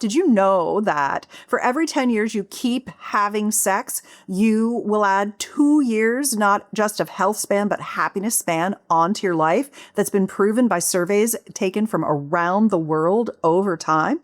Did you know that for every 10 years you keep having sex, you will add 2 years, not just of health span, but happiness span onto your life? That's been proven by surveys taken from around the world over time.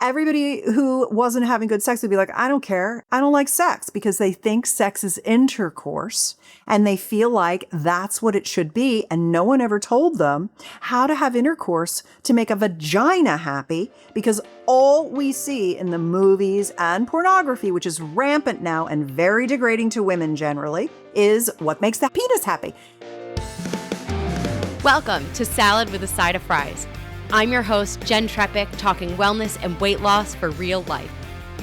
Everybody who wasn't having good sex would be like, I don't care. I don't like sex, because they think sex is intercourse and they feel like that's what it should be. And no one ever told them how to have intercourse to make a vagina happy, because all we see in the movies and pornography, which is rampant now and very degrading to women generally, is what makes that penis happy. Welcome to Salad with a Side of Fries. I'm your host, Jenn Trepeck, talking wellness and weight loss for real life.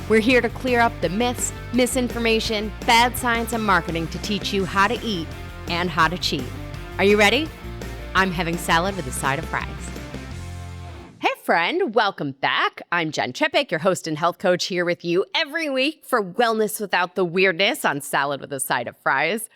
We're here to clear up the myths, misinformation, bad science, and marketing to teach you how to eat and how to cheat. Are you ready? I'm having salad with a side of fries. Hey friend, welcome back. I'm Jenn Trepeck, your host and health coach, here with you every week for wellness without the weirdness on Salad with a Side of Fries.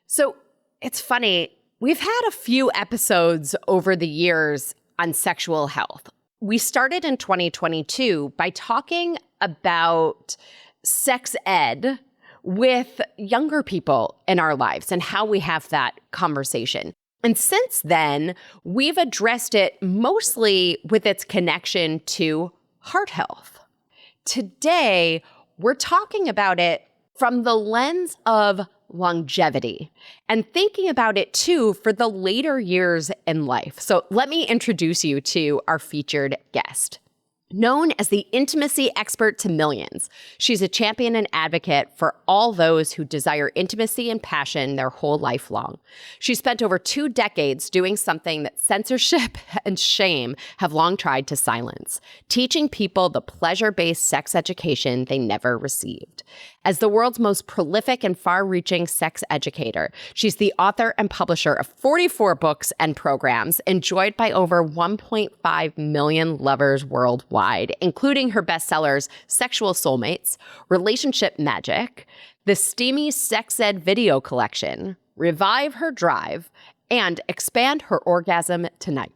So it's funny, we've had a few episodes over the years on sexual health. We started in 2022 by talking about sex ed with younger people in our lives and how we have that conversation. And since then, we've addressed it mostly with its connection to heart health. Today, we're talking about it from the lens of longevity and thinking about it too for the later years in life. So let me introduce you to our featured guest. Known as the intimacy expert to millions, she's a champion and advocate for all those who desire intimacy and passion their whole life long. She spent over 2 decades doing something that censorship and shame have long tried to silence, teaching people the pleasure-based sex education they never received. As the world's most prolific and far-reaching sex educator, she's the author and publisher of 44 books and programs enjoyed by over 1.5 million lovers worldwide, including her bestsellers Sexual Soulmates, Relationship Magic, the steamy sex ed video collection, Revive Her Drive, and Expand Her Orgasm Tonight.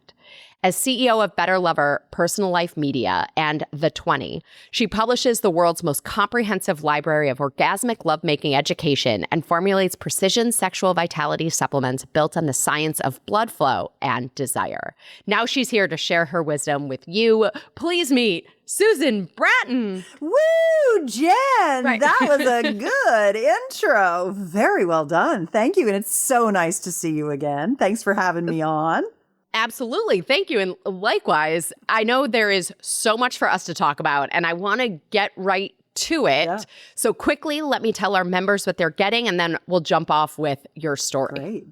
As CEO of Better Lover, Personal Life Media, and The 20, she publishes the world's most comprehensive library of orgasmic lovemaking education and formulates precision sexual vitality supplements built on the science of blood flow and desire. Now she's here to share her wisdom with you. Please meet Susan Bratton. Woo, Jen! Right. That was a good intro. Very well done. Thank you. And it's so nice to see you again. Thanks for having me on. Absolutely. Thank you. And likewise, I know there is so much for us to talk about, and I want to get right to it. Yeah. So quickly, let me tell our members what they're getting, and then we'll jump off with your story. Great.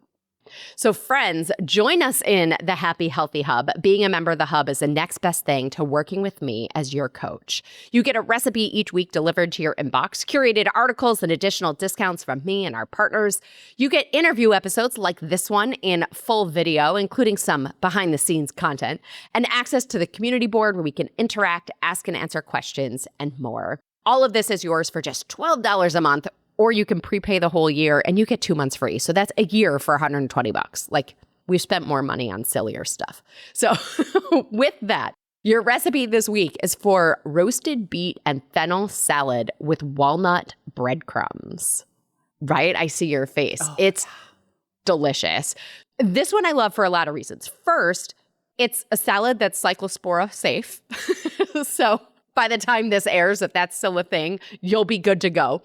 So friends, join us in the Happy Healthy Hub. Being a member of the Hub is the next best thing to working with me as your coach. You get a recipe each week delivered to your inbox, curated articles and additional discounts from me and our partners. You get interview episodes like this one in full video, including some behind the scenes content, and access to the community board where we can interact, ask and answer questions, and more. All of this is yours for just $12 a month. Or you can prepay the whole year and you get 2 months free. So that's a year for $120. Like, we've spent more money on sillier stuff. So with that, your recipe this week is for roasted beet and fennel salad with walnut breadcrumbs. Right? I see your face. Oh, it's delicious. This one I love for a lot of reasons. First, it's a salad that's cyclospora safe. So by the time this airs, if that's still a thing, you'll be good to go.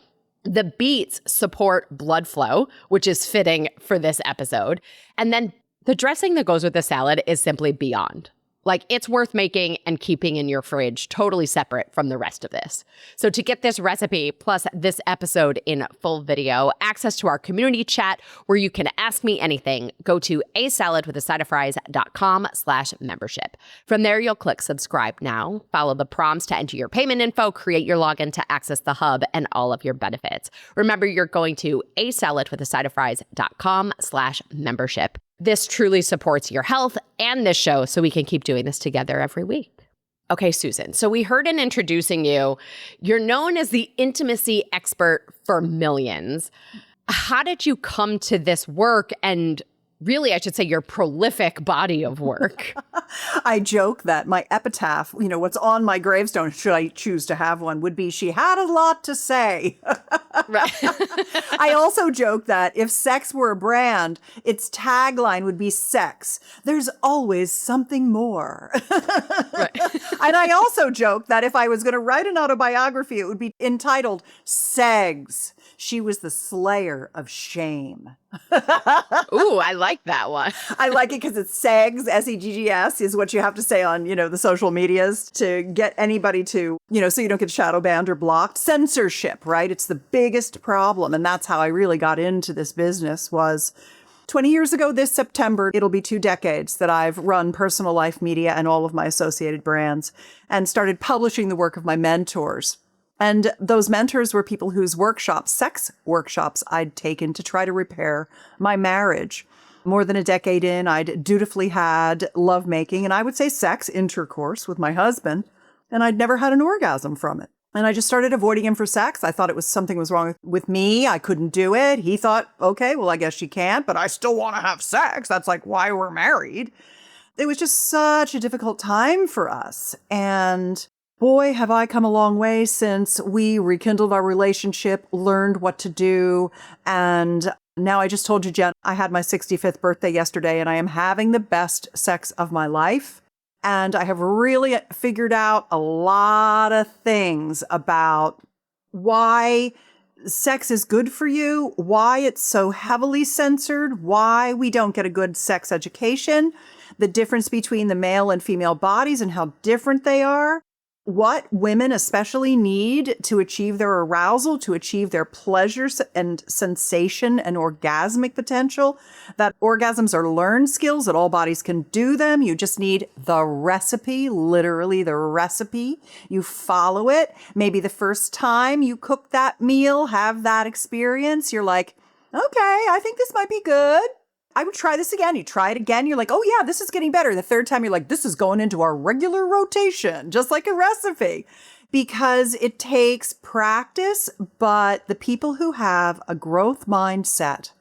The beets support blood flow, which is fitting for this episode. And then the dressing that goes with the salad is simply beyond. Like, it's worth making and keeping in your fridge, totally separate from the rest of this. So to get this recipe, plus this episode in full video, access to our community chat where you can ask me anything, go to asaladwithasideoffries.com/membership. From there, you'll click subscribe now, follow the prompts to enter your payment info, create your login to access the hub and all of your benefits. Remember, you're going to asaladwithasideoffries.com/membership. This truly supports your health and this show, so we can keep doing this together every week. Okay, Susan, so we heard in introducing you, you're known as the intimacy expert for millions. How did you come to this work, and really, I should say, your prolific body of work. I joke that my epitaph, what's on my gravestone, should I choose to have one, would be, she had a lot to say. Right. I also joke that if sex were a brand, its tagline would be sex. There's always something more. Right. And I also joke that if I was going to write an autobiography, it would be entitled Segs. She was the slayer of shame. Ooh, I like that one. I like it because it's SEGS, S-E-G-G-S, is what you have to say on, the social medias to get anybody to, so you don't get shadow banned or blocked. Censorship, right? It's the biggest problem. And that's how I really got into this business was 20 years ago this September. It'll be 2 decades that I've run Personal Life Media and all of my associated brands and started publishing the work of my mentors. And those mentors were people whose sex workshops, I'd taken to try to repair my marriage. More than a decade in, I'd dutifully had lovemaking, and I would say sex, intercourse with my husband, and I'd never had an orgasm from it. And I just started avoiding him for sex. I thought something was wrong with me. I couldn't do it. He thought, okay, well, I guess she can't, but I still want to have sex. That's like why we're married. It was just such a difficult time for us. And boy, have I come a long way since we rekindled our relationship, learned what to do. And now I just told you, Jen, I had my 65th birthday yesterday and I am having the best sex of my life. And I have really figured out a lot of things about why sex is good for you, why it's so heavily censored, why we don't get a good sex education, the difference between the male and female bodies and how different they are. What women especially need to achieve their arousal, to achieve their pleasure and sensation and orgasmic potential, that orgasms are learned skills, that all bodies can do them. You just need the recipe, literally the recipe. You follow it. Maybe the first time you cook that meal, have that experience, you're like, okay, I think this might be good. I would try this again. You try it again. You're like, oh yeah, this is getting better. The third time you're like, this is going into our regular rotation, just like a recipe, because it takes practice. But the people who have a growth mindset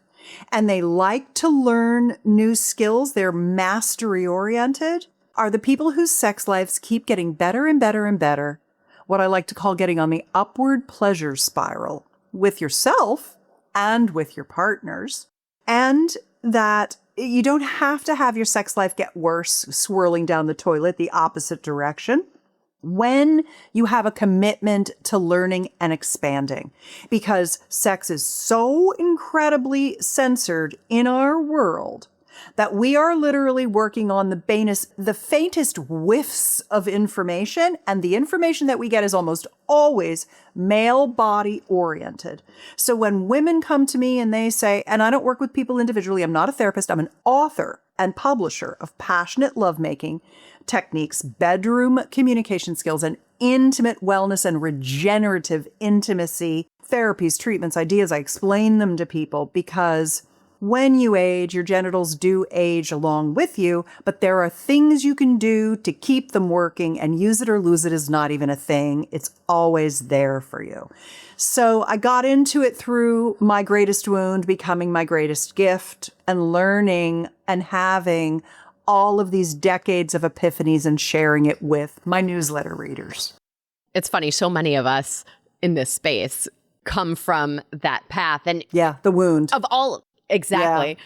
and they like to learn new skills, they're mastery oriented, are the people whose sex lives keep getting better and better and better. What I like to call getting on the upward pleasure spiral with yourself and with your partners. And that you don't have to have your sex life get worse, swirling down the toilet the opposite direction, when you have a commitment to learning and expanding. Because sex is so incredibly censored in our world that we are literally working on the faintest whiffs of information, and the information that we get is almost always male body oriented. So when women come to me and they say, and I don't work with people individually, I'm not a therapist, I'm an author and publisher of passionate lovemaking techniques, bedroom communication skills, and intimate wellness and regenerative intimacy therapies, treatments, ideas, I explain them to people because when you age, your genitals do age along with you, but there are things you can do to keep them working, and use it or lose it is not even a thing. It's always there for you. So I got into it through my greatest wound becoming my greatest gift, and learning and having all of these decades of epiphanies and sharing it with my newsletter readers. It's funny, so many of us in this space come from that path. And yeah, the wound. Of all, exactly. Yeah.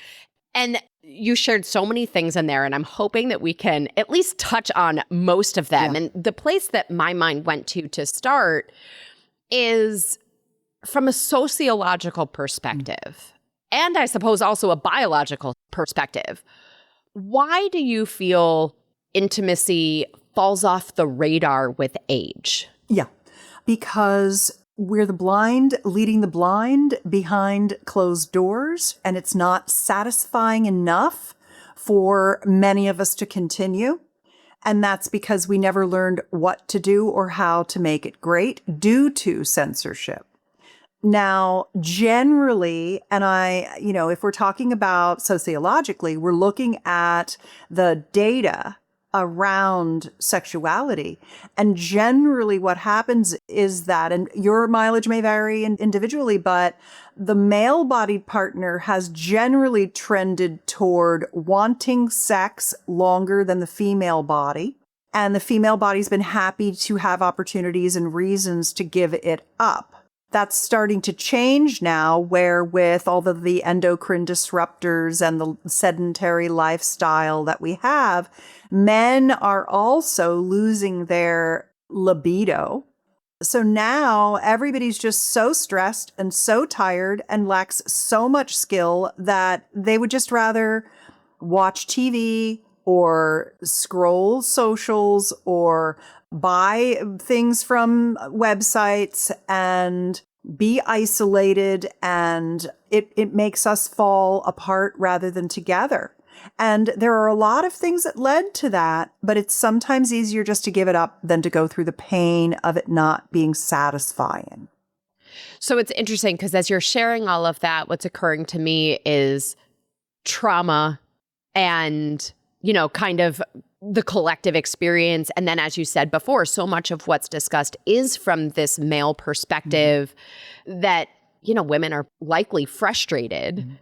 And you shared so many things in there, and I'm hoping that we can at least touch on most of them. Yeah. And the place that my mind went to start is from a sociological perspective, and I suppose also a biological perspective. Why do you feel intimacy falls off the radar with age? Yeah, because we're the blind leading the blind behind closed doors, and it's not satisfying enough for many of us to continue. And that's because we never learned what to do or how to make it great due to censorship. Now, generally, and if we're talking about sociologically, we're looking at the data around sexuality. And generally what happens is that, and your mileage may vary individually, but the male-bodied partner has generally trended toward wanting sex longer than the female body. And the female body's been happy to have opportunities and reasons to give it up. That's starting to change now, where with all of the endocrine disruptors and the sedentary lifestyle that we have, men are also losing their libido. So now everybody's just so stressed and so tired and lacks so much skill that they would just rather watch TV or scroll socials or buy things from websites and be isolated, and it makes us fall apart rather than together. And there are a lot of things that led to that, but it's sometimes easier just to give it up than to go through the pain of it not being satisfying. So it's interesting because as you're sharing all of that, what's occurring to me is trauma and, kind of the collective experience. And then, as you said before, so much of what's discussed is from this male perspective that, women are likely frustrated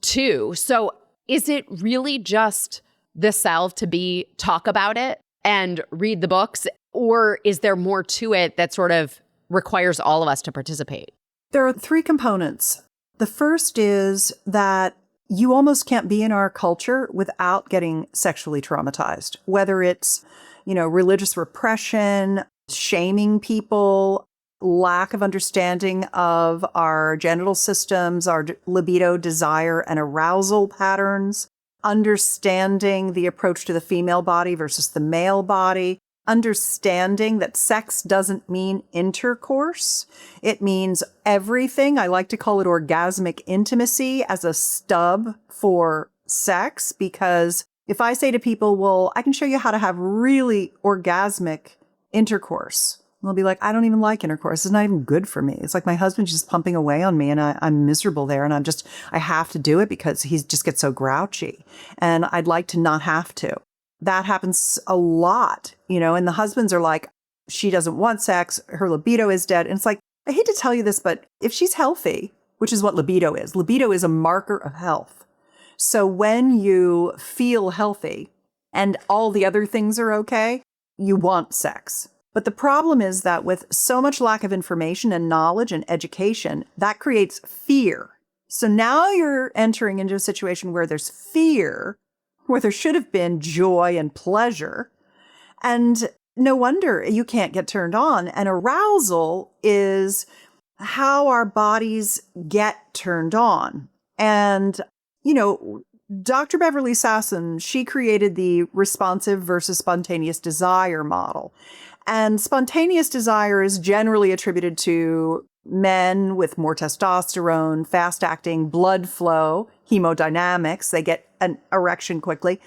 too. So is it really just the salve to talk about it and read the books? Or is there more to it that sort of requires all of us to participate? There are three components. The first is that you almost can't be in our culture without getting sexually traumatized, whether it's, religious repression, shaming people, lack of understanding of our genital systems, our libido, desire, and arousal patterns, understanding the approach to the female body versus the male body, understanding that sex doesn't mean intercourse. It means everything. I like to call it orgasmic intimacy as a stub for sex, because if I say to people, well, I can show you how to have really orgasmic intercourse, they'll be like, I don't even like intercourse. It's not even good for me. It's like my husband's just pumping away on me and I'm miserable there. And I have to do it because he just gets so grouchy. And I'd like to not have to. That happens a lot, and the husbands are like, she doesn't want sex. Her libido is dead. And it's like, I hate to tell you this, but if she's healthy, which is what libido is a marker of health. So when you feel healthy and all the other things are okay, you want sex. But the problem is that with so much lack of information and knowledge and education, that creates fear. So now you're entering into a situation where there's fear, where there should have been joy and pleasure. And no wonder you can't get turned on. And arousal is how our bodies get turned on. And, Dr. Beverly Sasson, she created the responsive versus spontaneous desire model. And spontaneous desire is generally attributed to men with more testosterone, fast-acting blood flow, hemodynamics. They get an erection quickly.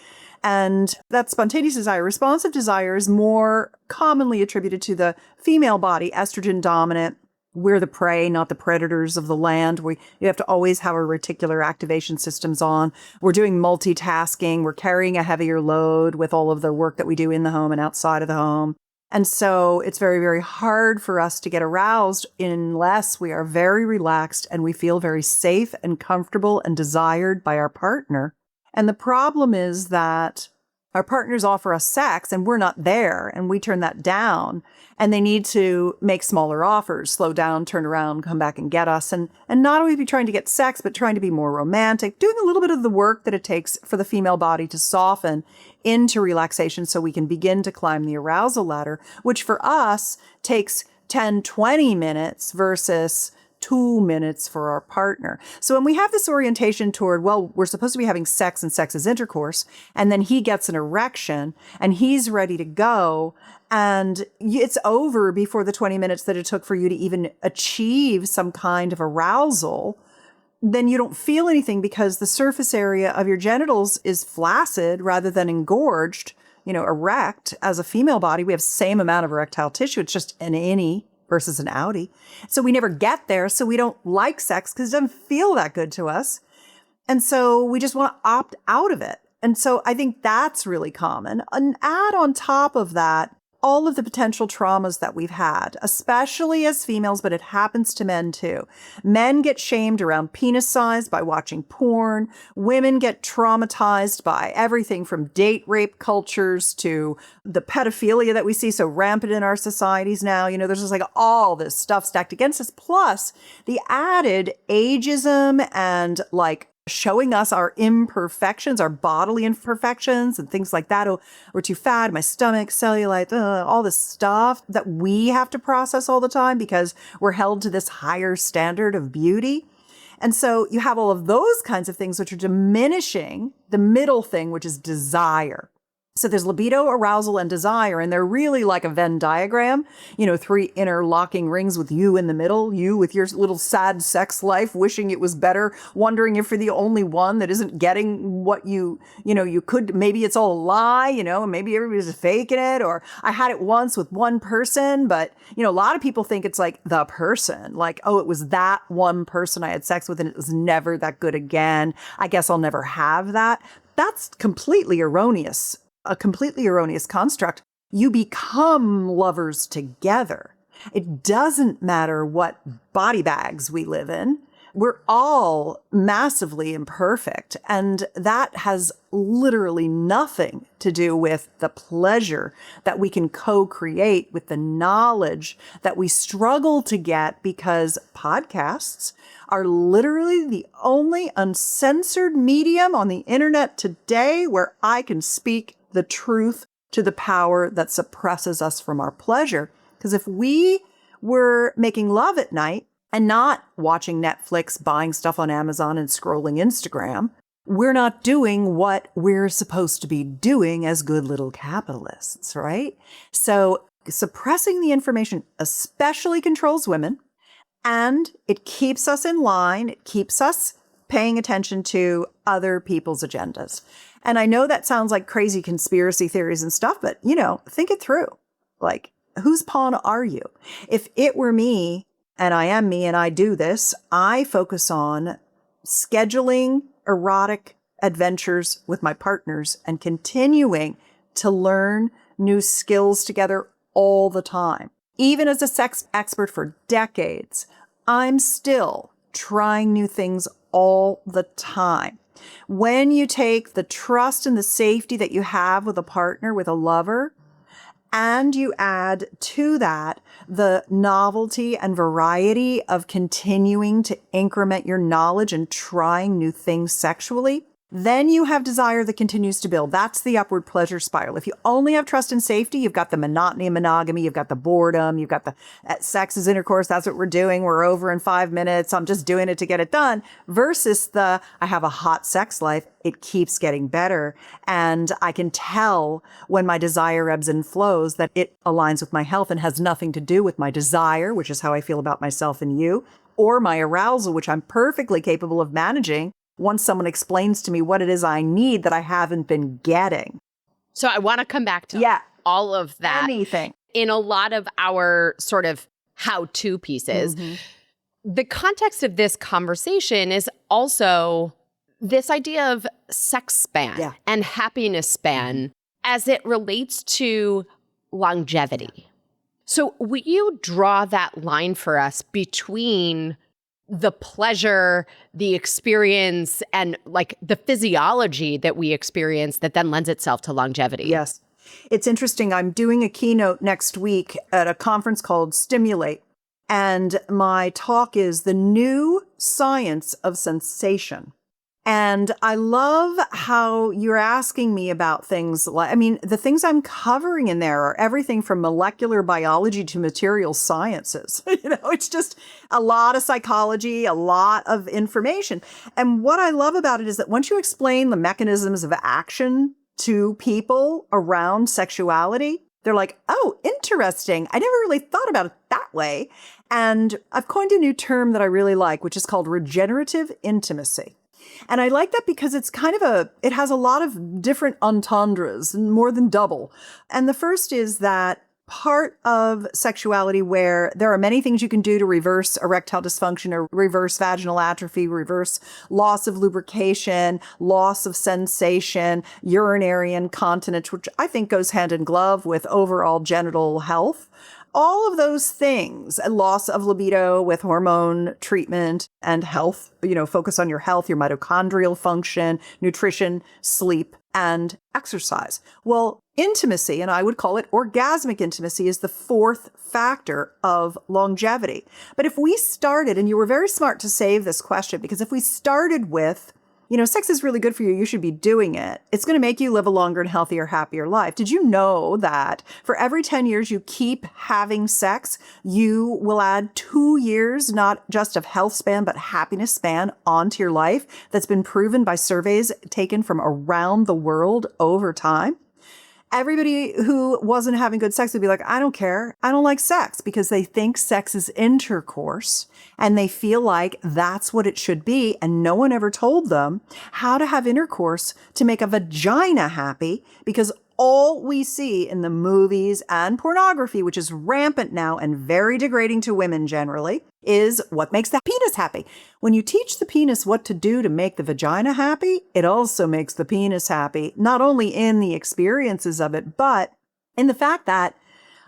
And that's spontaneous desire. Responsive desire is more commonly attributed to the female body, estrogen dominant. We're the prey, not the predators of the land. You have to always have our reticular activation systems on. We're doing multitasking. We're carrying a heavier load with all of the work that we do in the home and outside of the home. And so it's very, very hard for us to get aroused unless we are very relaxed and we feel very safe and comfortable and desired by our partner. And the problem is that our partners offer us sex and we're not there and we turn that down, and they need to make smaller offers, slow down, turn around, come back and get us. And not only be trying to get sex, but trying to be more romantic, doing a little bit of the work that it takes for the female body to soften into relaxation so we can begin to climb the arousal ladder, which for us takes 10, 20 minutes versus 2 minutes for our partner. So when we have this orientation toward, well, we're supposed to be having sex and sex is intercourse, and then he gets an erection and he's ready to go, and it's over before the 20 minutes that it took for you to even achieve some kind of arousal, then you don't feel anything because the surface area of your genitals is flaccid rather than engorged, erect. As a female body, we have the same amount of erectile tissue. It's just an innie versus an outie. So we never get there. So we don't like sex because it doesn't feel that good to us. And so we just want to opt out of it. And so I think that's really common. And add on top of that, all of the potential traumas that we've had, especially as females, but it happens to men too. Men get shamed around penis size by watching porn. Women get traumatized by everything from date rape cultures to the pedophilia that we see so rampant in our societies now. You know, there's just like all this stuff stacked against us, plus the added ageism and like showing us our imperfections, our bodily imperfections and things like that. Oh, we're too fat, my stomach, cellulite, all this stuff that we have to process all the time because we're held to this higher standard of beauty. And so you have all of those kinds of things which are diminishing the middle thing, which is desire. So there's libido, arousal, and desire, and they're really like a Venn diagram, you know, 3 interlocking rings with you in the middle, you with your little sad sex life, wishing it was better, wondering if you're the only one that isn't getting what you could, maybe it's all a lie, you know, and maybe everybody's faking it, or I had it once with one person, but, you know, a lot of people think it's like the person, like, oh, it was that one person I had sex with and it was never that good again. I guess I'll never have that. That's completely erroneous. A completely erroneous construct. You become lovers together. It doesn't matter what body bags we live in. We're all massively imperfect. And that has literally nothing to do with the pleasure that we can co-create with the knowledge that we struggle to get because podcasts are literally the only uncensored medium on the internet today where I can speak the truth to the power that suppresses us from our pleasure. Because if we were making love at night and not watching Netflix, buying stuff on Amazon and scrolling Instagram, we're not doing what we're supposed to be doing as good little capitalists, right? So suppressing the information especially controls women, and it keeps us in line. It keeps us paying attention to other people's agendas. And I know that sounds like crazy conspiracy theories and stuff, but, you know, think it through. Like, whose pawn are you? If it were me, and I am me, and I do this, I focus on scheduling erotic adventures with my partners and continuing to learn new skills together all the time. Even as a sex expert for decades, I'm still trying new things all the time. When you take the trust and the safety that you have with a partner, with a lover, and you add to that the novelty and variety of continuing to increment your knowledge and trying new things sexually, then you have desire that continues to build. That's the upward pleasure spiral. If you only have trust and safety, you've got the monotony and monogamy, you've got the boredom, you've got the sex is intercourse, that's what we're doing, we're over in 5 minutes, I'm just doing it to get it done, versus the I have a hot sex life, it keeps getting better. And I can tell when my desire ebbs and flows that it aligns with my health and has nothing to do with my desire, which is how I feel about myself and you, or my arousal, which I'm perfectly capable of managing once someone explains to me what it is I need that I haven't been getting. So I want to come back to all of that. Anything. In a lot of our sort of how-to pieces, the context of this conversation is also this idea of sex span and happiness span as it relates to longevity. So will you draw that line for us between the pleasure, the experience, and like the physiology that we experience that then lends itself to longevity? Yes. It's interesting. I'm doing a keynote next week at a conference called Stimulate. And my talk is the new science of sensation. And I love how you're asking me about things like, I mean, the things I'm covering in there are everything from molecular biology to material sciences. You know, it's just a lot of psychology, a lot of information. And what I love about it is that once you explain the mechanisms of action to people around sexuality, they're like, oh, interesting. I never really thought about it that way. And I've coined a new term that I really like, which is called regenerative intimacy. And I like that because it's kind of it has a lot of different entendres, more than double. And the first is that part of sexuality where there are many things you can do to reverse erectile dysfunction or reverse vaginal atrophy, reverse loss of lubrication, loss of sensation, urinary incontinence, which I think goes hand in glove with overall genital health. All of those things, a loss of libido with hormone treatment and health, focus on your health, your mitochondrial function, nutrition, sleep, and exercise. Well, intimacy, and I would call it orgasmic intimacy, is the fourth factor of longevity. But if we started, and you were very smart to save this question, because if we started with, sex is really good for you, you should be doing it, it's going to make you live a longer and healthier, happier life. Did you know that for every 10 years you keep having sex, you will add 2 years, not just of health span, but happiness span onto your life? That's been proven by surveys taken from around the world over time. Everybody who wasn't having good sex would be like, I don't care. I don't like sex, because they think sex is intercourse and they feel like that's what it should be. And no one ever told them how to have intercourse to make a vagina happy, because all we see in the movies and pornography, which is rampant now and very degrading to women generally, is what makes the penis happy. When you teach the penis what to do to make the vagina happy, it also makes the penis happy, not only in the experiences of it, but in the fact that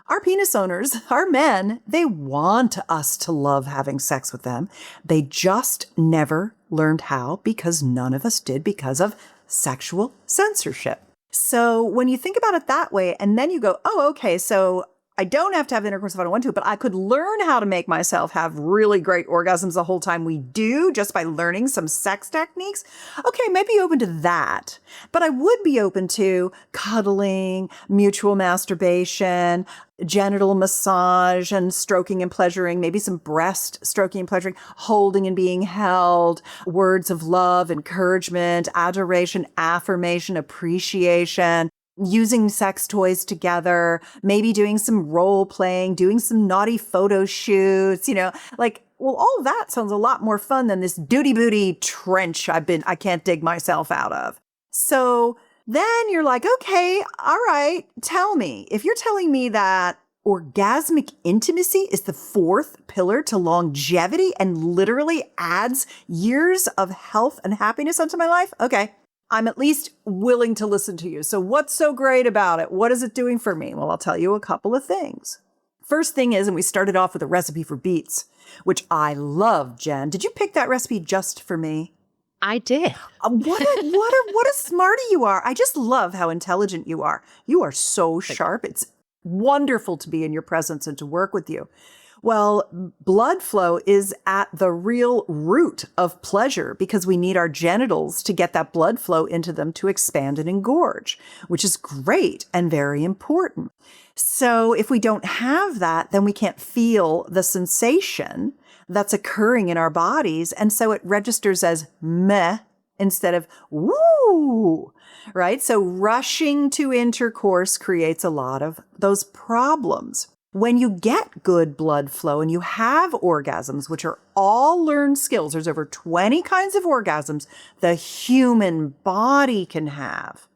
our penis owners, our men, they want us to love having sex with them. They just never learned how, because none of us did, because of sexual censorship. So when you think about it that way, and then you go, oh, okay, so I don't have to have intercourse if I don't want to, but I could learn how to make myself have really great orgasms the whole time we do just by learning some sex techniques. Okay, maybe open to that. But I would be open to cuddling, mutual masturbation, genital massage and stroking and pleasuring, maybe some breast stroking and pleasuring, holding and being held, words of love, encouragement, adoration, affirmation, appreciation, using sex toys together, maybe doing some role playing, doing some naughty photo shoots, all of that sounds a lot more fun than this duty booty trench I can't dig myself out of. So then you're like, okay, all right, tell me, if you're telling me that orgasmic intimacy is the fourth pillar to longevity and literally adds years of health and happiness onto my life, okay, I'm at least willing to listen to you. So what's so great about it? What is it doing for me? Well, I'll tell you a couple of things. First thing is, and we started off with a recipe for beets, which I love, Jen. Did you pick that recipe just for me? I did. What a smarty you are. I just love how intelligent you are. You are so sharp. It's wonderful to be in your presence and to work with you. Well, blood flow is at the real root of pleasure, because we need our genitals to get that blood flow into them to expand and engorge, which is great and very important. So if we don't have that, then we can't feel the sensation that's occurring in our bodies. And so it registers as meh instead of woo, right? So rushing to intercourse creates a lot of those problems. When you get good blood flow and you have orgasms, which are all learned skills, there's over 20 kinds of orgasms the human body can have.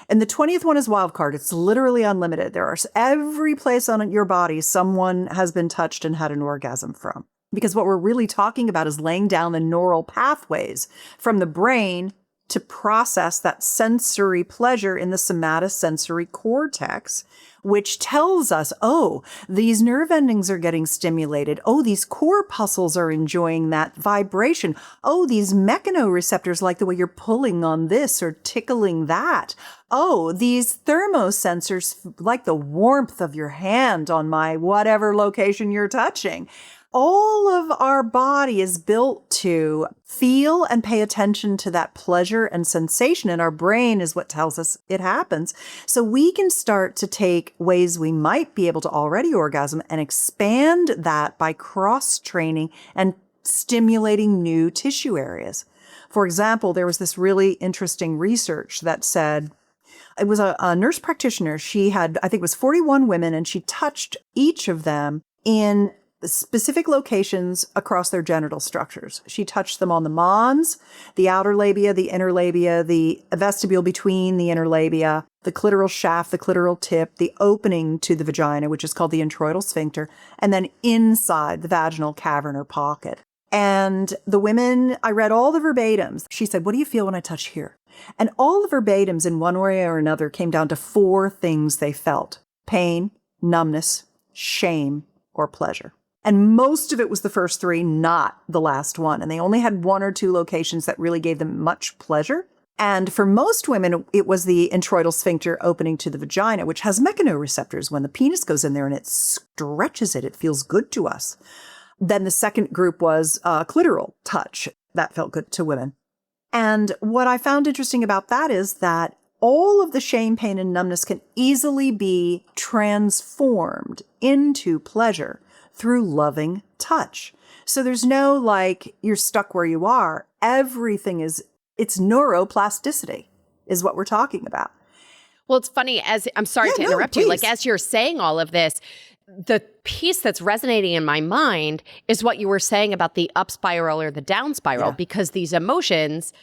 And the 20th one is wild card. It's literally unlimited. There are every place on your body someone has been touched and had an orgasm from. Because what we're really talking about is laying down the neural pathways from the brain to process that sensory pleasure in the somatosensory cortex, which tells us, oh, these nerve endings are getting stimulated. Oh, these corpuscles are enjoying that vibration. Oh, these mechanoreceptors like the way you're pulling on this or tickling that. Oh, these thermosensors like the warmth of your hand on my whatever location you're touching. All of our body is built to feel and pay attention to that pleasure and sensation, and our brain is what tells us it happens. So we can start to take ways we might be able to already orgasm and expand that by cross-training and stimulating new tissue areas. For example, there was this really interesting research that said, it was a nurse practitioner. She had, I think it was 41 women, and she touched each of them in specific locations across their genital structures. She touched them on the mons, the outer labia, the inner labia, the vestibule between the inner labia, the clitoral shaft, the clitoral tip, the opening to the vagina, which is called the introital sphincter, and then inside the vaginal cavern or pocket. And the women, I read all the verbatims. She said, "What do you feel when I touch here?" And all the verbatims in one way or another came down to 4 things they felt: pain, numbness, shame, or pleasure. And most of it was the first 3, not the last one. And they only had 1 or 2 locations that really gave them much pleasure. And for most women, it was the introital sphincter opening to the vagina, which has mechanoreceptors. When the penis goes in there and it stretches it, it feels good to us. Then the second group was clitoral touch. That felt good to women. And what I found interesting about that is that all of the shame, pain, and numbness can easily be transformed into pleasure through loving touch. So there's no like, you're stuck where you are. Everything it's neuroplasticity is what we're talking about. Well, it's funny, I'm sorry to interrupt you. Like, as you're saying all of this, the piece that's resonating in my mind is what you were saying about the up spiral or the down spiral, because these emotions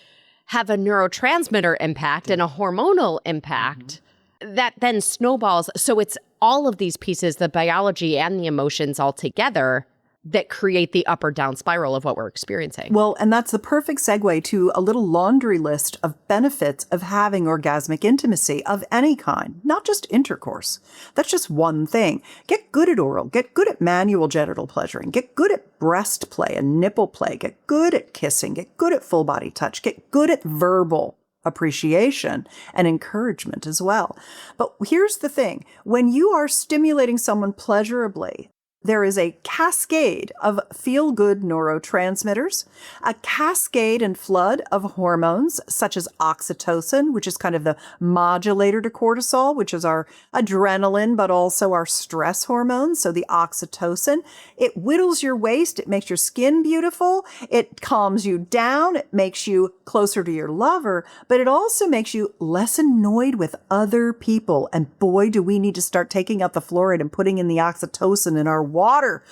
have a neurotransmitter impact and a hormonal impact that then snowballs. So it's all of these pieces, the biology and the emotions all together, that create the up or down spiral of what we're experiencing. Well, and that's the perfect segue to a little laundry list of benefits of having orgasmic intimacy of any kind, not just intercourse. That's just one thing. Get good at oral, get good at manual genital pleasuring, get good at breast play and nipple play, get good at kissing, get good at full body touch, get good at verbal appreciation and encouragement as well. But here's the thing. When you are stimulating someone pleasurably, there is a cascade of feel-good neurotransmitters, a cascade and flood of hormones such as oxytocin, which is kind of the modulator to cortisol, which is our adrenaline, but also our stress hormone. So the oxytocin, it whittles your waist. It makes your skin beautiful. It calms you down. It makes you closer to your lover, but it also makes you less annoyed with other people. And boy, do we need to start taking out the fluoride and putting in the oxytocin in our water.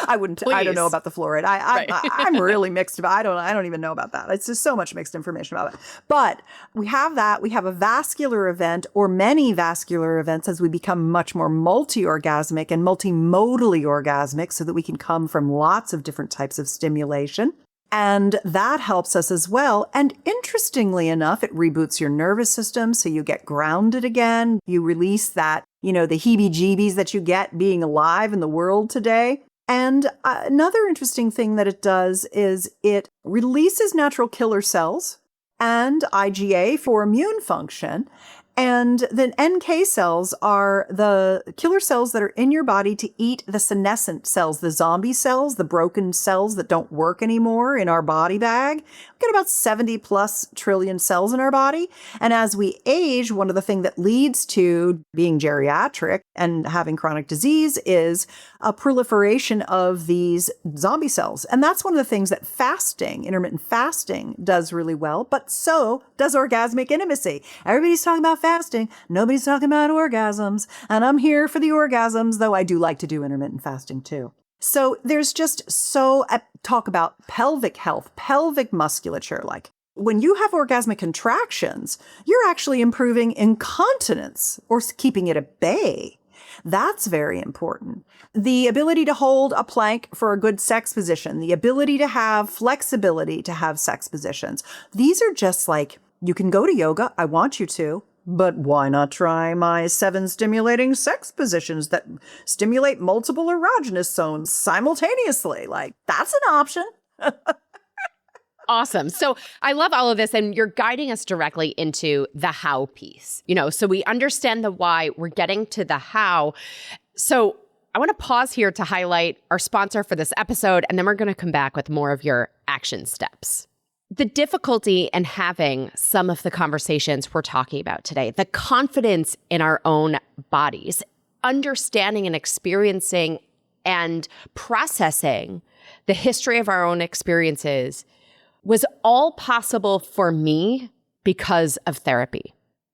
I don't know about the fluoride. I'm really mixed about, I don't even know about that. It's just so much mixed information about it. But we have that. We have a vascular event or many vascular events as we become much more multi-orgasmic and multimodally orgasmic so that we can come from lots of different types of stimulation. And that helps us as well. And interestingly enough, it reboots your nervous system so you get grounded again. You release that, the heebie-jeebies that you get being alive in the world today. And another interesting thing that it does is it releases natural killer cells and IgA for immune function. And then NK cells are the killer cells that are in your body to eat the senescent cells, the zombie cells, the broken cells that don't work anymore in our body bag. We've got about 70 plus trillion cells in our body. And as we age, one of the things that leads to being geriatric and having chronic disease is a proliferation of these zombie cells. And that's one of the things that fasting, intermittent fasting, does really well, but so does orgasmic intimacy. Everybody's talking about fasting. Nobody's talking about orgasms. And I'm here for the orgasms, though I do like to do intermittent fasting too. So there's just talk about pelvic health, pelvic musculature. Like when you have orgasmic contractions, you're actually improving incontinence or keeping it at bay. That's very important. The ability to hold a plank for a good sex position, the ability to have flexibility to have sex positions. These are just like, you can go to yoga. I want you to. But why not try my 7 stimulating sex positions that stimulate multiple erogenous zones simultaneously? Like, that's an option. Awesome. So I love all of this, and you're guiding us directly into the how piece. So we understand the why, we're getting to the how. So I want to pause here to highlight our sponsor for this episode, and then we're going to come back with more of your action steps. The difficulty in having some of the conversations we're talking about today, the confidence in our own bodies, understanding and experiencing and processing the history of our own experiences was all possible for me because of therapy.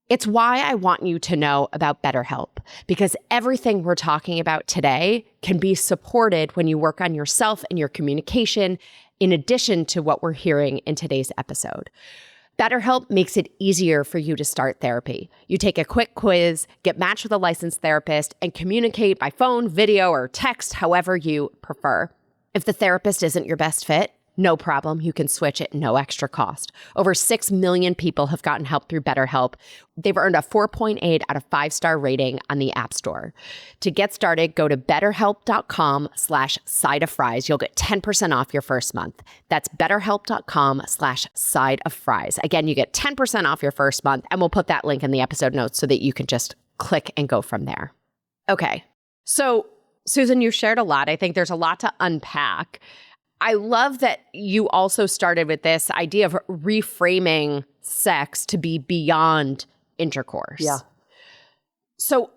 It's why I want you to know about BetterHelp, because everything we're talking about today can be supported when you work on yourself and your communication, in addition to what we're hearing in today's episode. BetterHelp makes it easier for you to start therapy. You take a quick quiz, get matched with a licensed therapist, and communicate by phone, video, or text, however you prefer. If the therapist isn't your best fit, no problem. You can switch at no extra cost. Over 6 million people have gotten help through BetterHelp. They've earned a 4.8 out of 5-star rating on the App Store. To get started, go to betterhelp.com/sideoffries. You'll get 10% off your first month. That's betterhelp.com/sideoffries. Again, you get 10% off your first month, and we'll put that link in the episode notes so that you can just click and go from there. Okay. So, Susan, you shared a lot. I think there's a lot to unpack. I love that you also started with this idea of reframing sex to be beyond intercourse. Yeah. So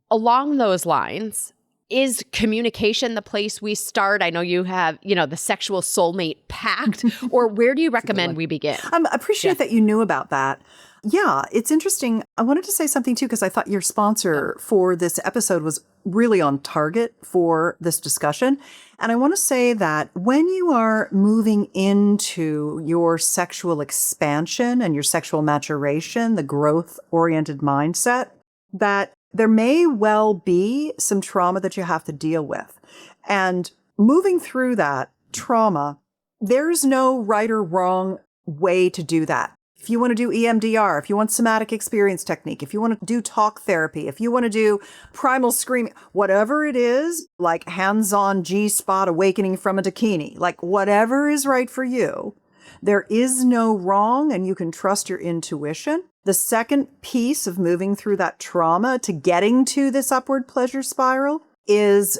along those lines, is communication the place we start? I know you have, the sexual soulmate pact, or where do you recommend we begin? I appreciate that you knew about that. Yeah, it's interesting. I wanted to say something too, because I thought your sponsor for this episode was really on target for this discussion. And I want to say that when you are moving into your sexual expansion and your sexual maturation, the growth-oriented mindset, that there may well be some trauma that you have to deal with. And moving through that trauma, there's no right or wrong way to do that. If you want to do EMDR, if you want somatic experience technique, if you want to do talk therapy, if you want to do primal screaming, whatever it is, like hands-on G-spot awakening from a bikini, like whatever is right for you, there is no wrong and you can trust your intuition. The second piece of moving through that trauma to getting to this upward pleasure spiral is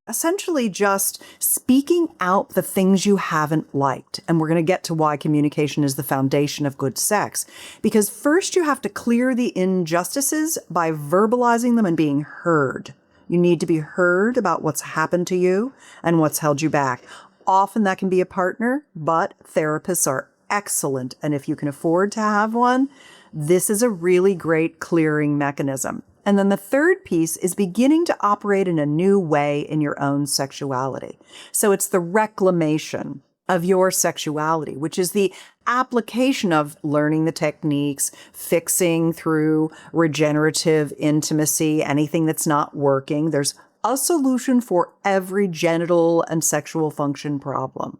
essentially just speaking out the things you haven't liked. And we're going to get to why communication is the foundation of good sex. Because first you have to clear the injustices by verbalizing them and being heard. You need to be heard about what's happened to you and what's held you back. Often that can be a partner, but therapists are excellent. And if you can afford to have one, this is a really great clearing mechanism. And then the third piece is beginning to operate in a new way in your own sexuality. So it's the reclamation of your sexuality, which is the application of learning the techniques, fixing through regenerative intimacy, anything that's not working. There's a solution for every genital and sexual function problem.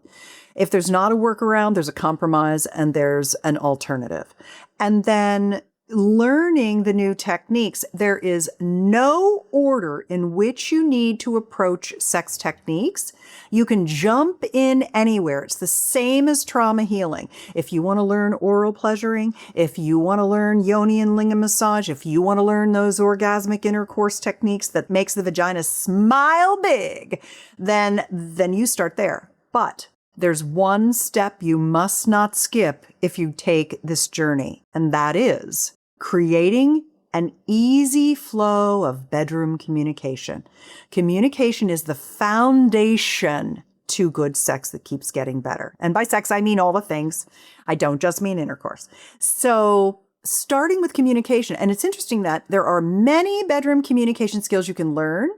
If there's not a workaround, there's a compromise and there's an alternative. And then learning the new techniques, there is no order in which you need to approach sex techniques. You can jump in anywhere. It's the same as trauma healing. If you want to learn oral pleasuring, if you want to learn yoni and lingam massage, if you want to learn those orgasmic intercourse techniques that makes the vagina smile big, then you start there. But there's one step you must not skip if you take this journey, and that is creating an easy flow of bedroom communication. Communication is the foundation to good sex that keeps getting better. And by sex, I mean all the things. I don't just mean intercourse. So starting with communication, and it's interesting that there are many bedroom communication skills you can learn,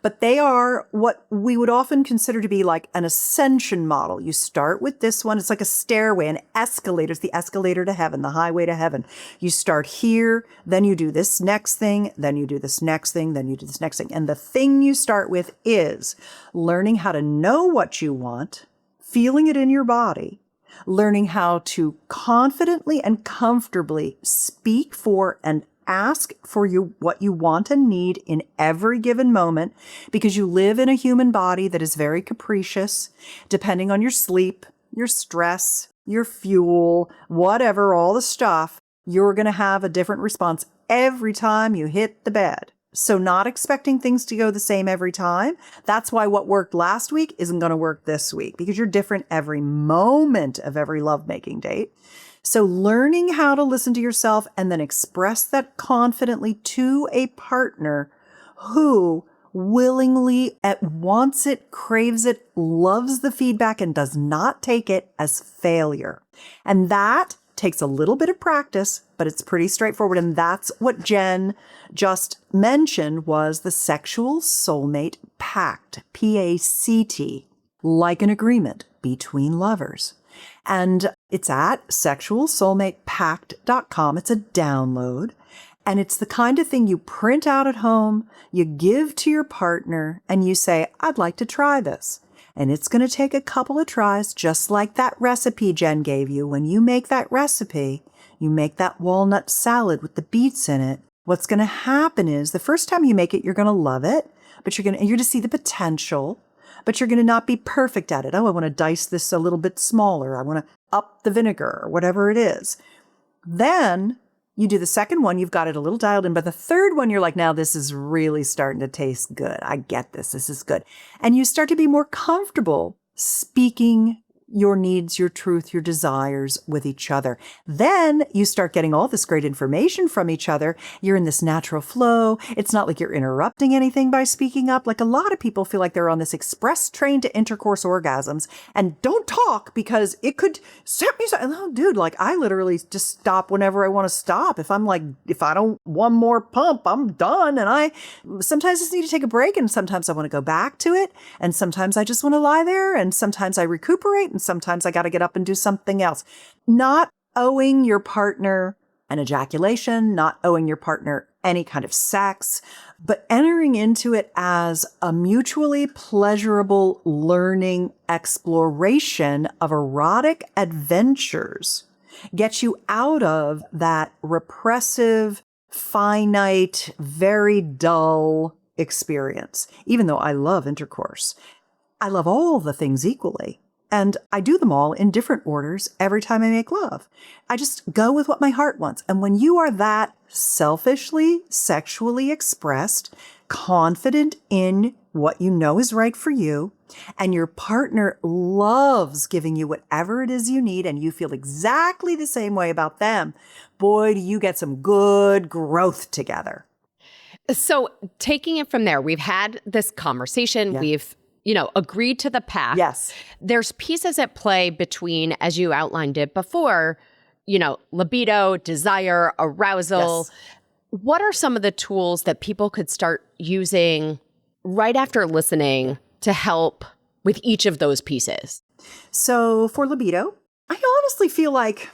but they are what we would often consider to be like an ascension model. You start with this one. It's like a stairway, an escalator. It's the escalator to heaven, the highway to heaven. You start here, then you do this next thing, then you do this next thing, then you do this next thing. And the thing you start with is learning how to know what you want, feeling it in your body, learning how to confidently and comfortably speak for and ask for what you want and need in every given moment, because you live in a human body that is very capricious, depending on your sleep, your stress, your fuel, whatever, all the stuff, you're going to have a different response every time you hit the bed. So not expecting things to go the same every time. That's why what worked last week isn't going to work this week, because you're different every moment of every lovemaking date. So learning how to listen to yourself and then express that confidently to a partner who willingly wants it, craves it, loves the feedback, and does not take it as failure. And that takes a little bit of practice, but it's pretty straightforward. And that's what Jenn just mentioned was the sexual soulmate pact, P-A-C-T, like an agreement between lovers. And it's at sexualsoulmatepact.com. It's a download. And it's the kind of thing you print out at home, you give to your partner, and you say, I'd like to try this. And it's going to take a couple of tries, just like that recipe Jenn gave you. When you make that recipe, you make that walnut salad with the beets in it. What's going to happen is the first time you make it, you're going to love it, but you're going to see the potential, but you're going to not be perfect at it. Oh, I want to dice this a little bit smaller. I want to up the vinegar or whatever it is. Then you do the second one, you've got it a little dialed in, but the third one, you're like, now this is really starting to taste good. I get this. This is good. And you start to be more comfortable speaking your needs, your truth, your desires with each other. Then you start getting all this great information from each other. You're in this natural flow. It's not like you're interrupting anything by speaking up. Like a lot of people feel like they're on this express train to intercourse orgasms and don't talk because it could set me. Oh, dude, like I literally just stop whenever I want to stop. If I don't one more pump, I'm done. And I sometimes just need to take a break, and sometimes I want to go back to it. And sometimes I just want to lie there, and sometimes I recuperate, and sometimes I got to get up and do something else. Not owing your partner an ejaculation, not owing your partner any kind of sex, but entering into it as a mutually pleasurable learning exploration of erotic adventures gets you out of that repressive, finite, very dull experience. Even though I love intercourse, I love all the things equally. And I do them all in different orders every time I make love. I just go with what my heart wants. And when you are that selfishly, sexually expressed, confident in what you know is right for you, and your partner loves giving you whatever it is you need, and you feel exactly the same way about them, boy, do you get some good growth together. So taking it from there, we've had this conversation. Yeah. We've agreed to the pact. Yes. There's pieces at play between, as you outlined it before, libido, desire, arousal. Yes. What are some of the tools that people could start using right after listening to help with each of those pieces? So for libido, I honestly feel like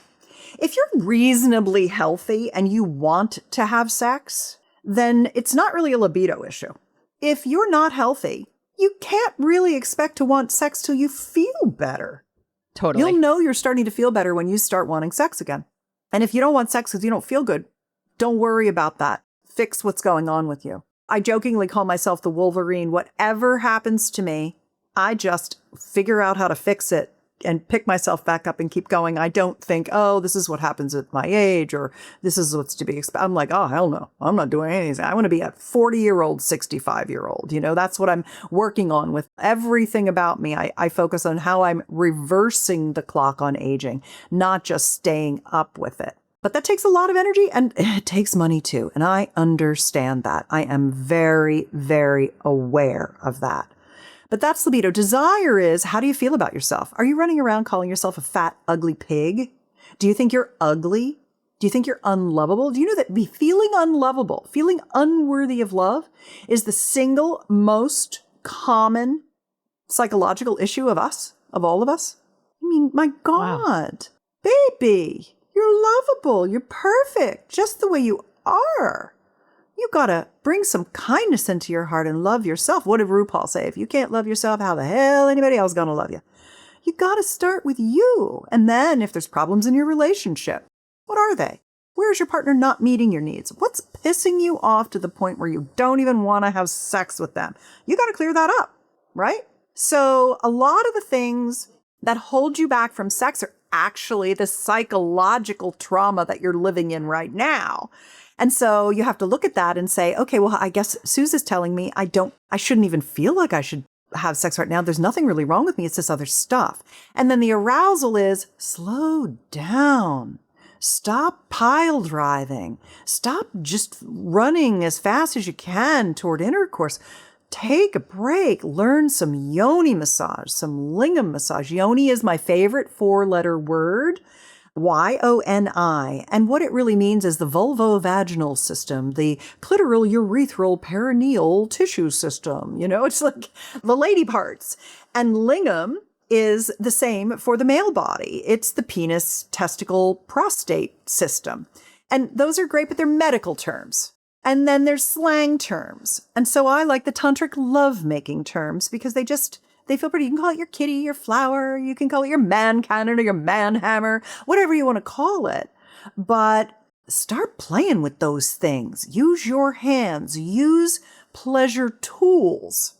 if you're reasonably healthy and you want to have sex, then it's not really a libido issue. If you're not healthy, you can't really expect to want sex till you feel better. Totally. You'll know you're starting to feel better when you start wanting sex again. And if you don't want sex because you don't feel good, don't worry about that. Fix what's going on with you. I jokingly call myself the Wolverine. Whatever happens to me, I just figure out how to fix it and pick myself back up and keep going. I don't think, oh, this is what happens at my age, or this is what's to be expected. I'm like, oh, hell no. I'm not doing anything. I want to be a 40-year-old, 65-year-old. That's what I'm working on with everything about me. I focus on how I'm reversing the clock on aging, not just staying up with it. But that takes a lot of energy, and it takes money too. And I understand that. I am very, very aware of that. But that's libido. Desire is, how do you feel about yourself? Are you running around calling yourself a fat, ugly pig? Do you think you're ugly? Do you think you're unlovable? Do you know that feeling unlovable, feeling unworthy of love is the single most common psychological issue of all of us? I mean, my God, wow. Baby, you're lovable. You're perfect, just the way you are. You got to bring some kindness into your heart and love yourself. What did RuPaul say? If you can't love yourself, how the hell anybody else going to love you? You got to start with you. And then if there's problems in your relationship, what are they? Where's your partner not meeting your needs? What's pissing you off to the point where you don't even want to have sex with them? You got to clear that up, right? So a lot of the things that hold you back from sex are actually the psychological trauma that you're living in right now. And so you have to look at that and say, okay, well, I guess Susan's telling me I shouldn't even feel like I should have sex right now. There's nothing really wrong with me. It's this other stuff. And then the arousal is slow down. Stop pile driving. Stop just running as fast as you can toward intercourse. Take a break. Learn some yoni massage, some lingam massage. Yoni is my favorite 4-letter word. Yoni. And what it really means is the vulvovaginal system, the clitoral urethral perineal tissue system. It's like the lady parts. And lingam is the same for the male body. It's the penis, testicle, prostate system. And those are great, but they're medical terms. And then there's slang terms. And so I like the tantric lovemaking terms because they feel pretty. You can call it your kitty, your flower. You can call it your man cannon or your man hammer, whatever you want to call it. But start playing with those things. Use your hands. Use pleasure tools.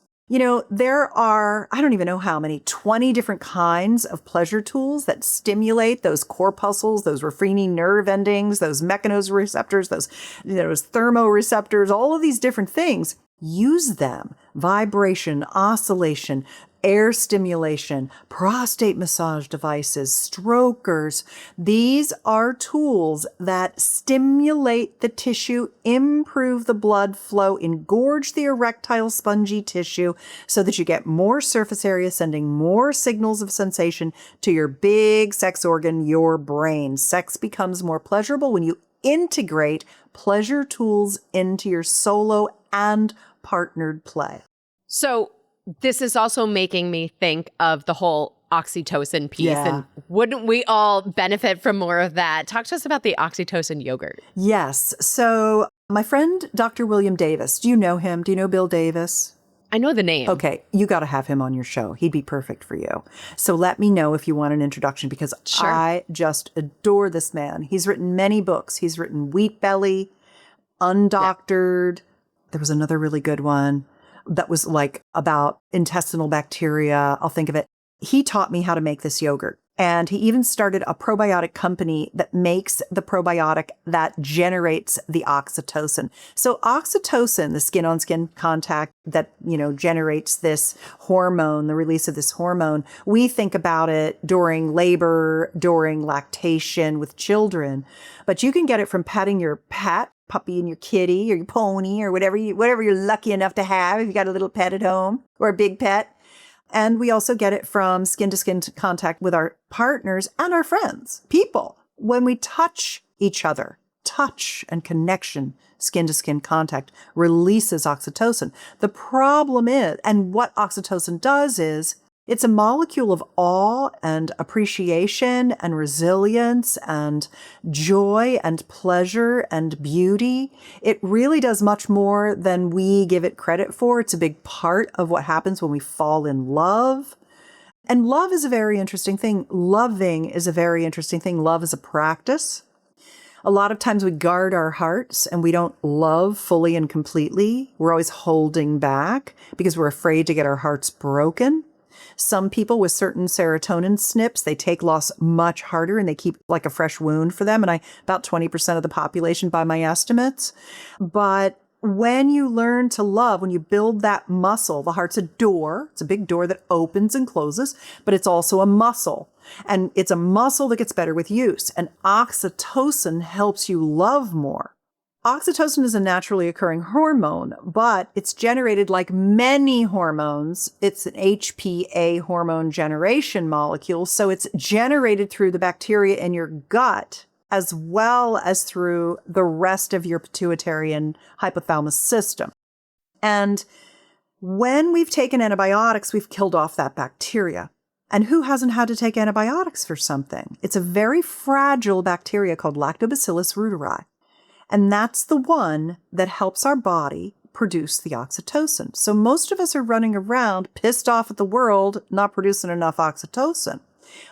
There are, I don't even know how many, 20 different kinds of pleasure tools that stimulate those corpuscles, those refraining nerve endings, those mechanoreceptors, those thermoreceptors, all of these different things. Use them. Vibration, oscillation, air stimulation, prostate massage devices, strokers. These are tools that stimulate the tissue, improve the blood flow, engorge the erectile spongy tissue so that you get more surface area, sending more signals of sensation to your big sex organ, your brain. Sex becomes more pleasurable when you integrate pleasure tools into your solo and partnered play. So this is also making me think of the whole oxytocin piece. Yeah. And wouldn't we all benefit from more of that? Talk to us about the oxytocin yogurt. Yes. So my friend, Dr. William Davis, do you know him? Do you know Bill Davis? I know the name. Okay, you got to have him on your show. He'd be perfect for you. So let me know if you want an introduction because Sure. I just adore this man. He's written many books. He's written Wheat Belly, Undoctored. There was another really good one that was like about intestinal bacteria. I'll think of it. He taught me how to make this yogurt. And he even started a probiotic company that makes the probiotic that generates the oxytocin. So oxytocin, the skin-on-skin contact that, generates this hormone, the release of this hormone, we think about it during labor, during lactation with children. But you can get it from petting your pet, puppy and your kitty or your pony or whatever you're lucky enough to have if you got a little pet at home or a big pet. And we also get it from skin-to-skin contact with our partners and our friends, people. When we touch each other, touch and connection, skin-to-skin contact releases oxytocin. The problem is, and what oxytocin does is, it's a molecule of awe and appreciation and resilience and joy and pleasure and beauty. It really does much more than we give it credit for. It's a big part of what happens when we fall in love. And love is a very interesting thing. Loving is a very interesting thing. Love is a practice. A lot of times we guard our hearts and we don't love fully and completely. We're always holding back because we're afraid to get our hearts broken. Some people with certain serotonin SNPs, they take loss much harder and they keep like a fresh wound for them. And about 20% of the population by my estimates. But when you learn to love, when you build that muscle, the heart's a door. It's a big door that opens and closes, but it's also a muscle. And it's a muscle that gets better with use. And oxytocin helps you love more. Oxytocin is a naturally occurring hormone, but it's generated like many hormones. It's an HPA hormone generation molecule. So it's generated through the bacteria in your gut as well as through the rest of your pituitary and hypothalamus system. And when we've taken antibiotics, we've killed off that bacteria. And who hasn't had to take antibiotics for something? It's a very fragile bacteria called Lactobacillus reuteri. And that's the one that helps our body produce the oxytocin. So most of us are running around pissed off at the world, not producing enough oxytocin.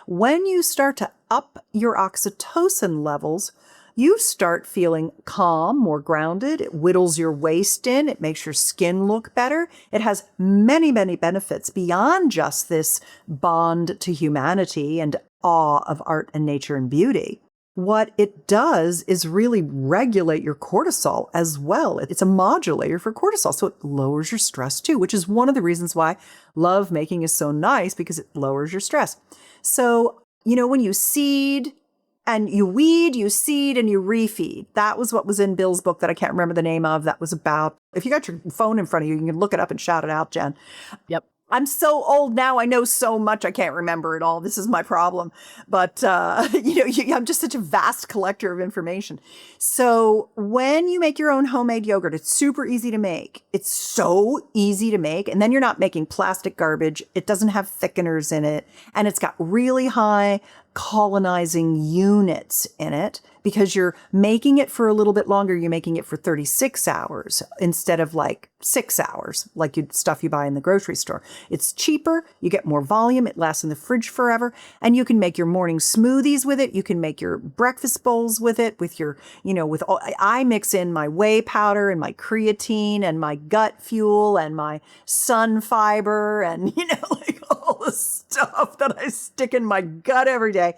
When you start to up your oxytocin levels, you start feeling calm, more grounded. It whittles your waist in. It makes your skin look better. It has many, many benefits beyond just this bond to humanity and awe of art and nature and beauty. What it does is really regulate your cortisol as well. It's a modulator for cortisol, so it lowers your stress too, which is one of the reasons why love making is so nice, because it lowers your stress. So, when you seed and you weed, you seed and you refeed. That was what was in Bill's book that I can't remember the name of. That was about, if you got your phone in front of you, you can look it up and shout it out, Jen. Yep. I'm so old now. I know so much. I can't remember it all. This is my problem. But, I'm just such a vast collector of information. So when you make your own homemade yogurt, it's super easy to make. It's so easy to make. And then you're not making plastic garbage. It doesn't have thickeners in it. And it's got really high colonizing units in it because you're making it for a little bit longer. You're making it for 36 hours instead of like 6 hours, like stuff you buy in the grocery store. It's cheaper. You get more volume. It lasts in the fridge forever. And you can make your morning smoothies with it. You can make your breakfast bowls with it, with your, I mix in my whey powder and my creatine and my gut fuel and my sun fiber and, like all the stuff that I stick in my gut every day.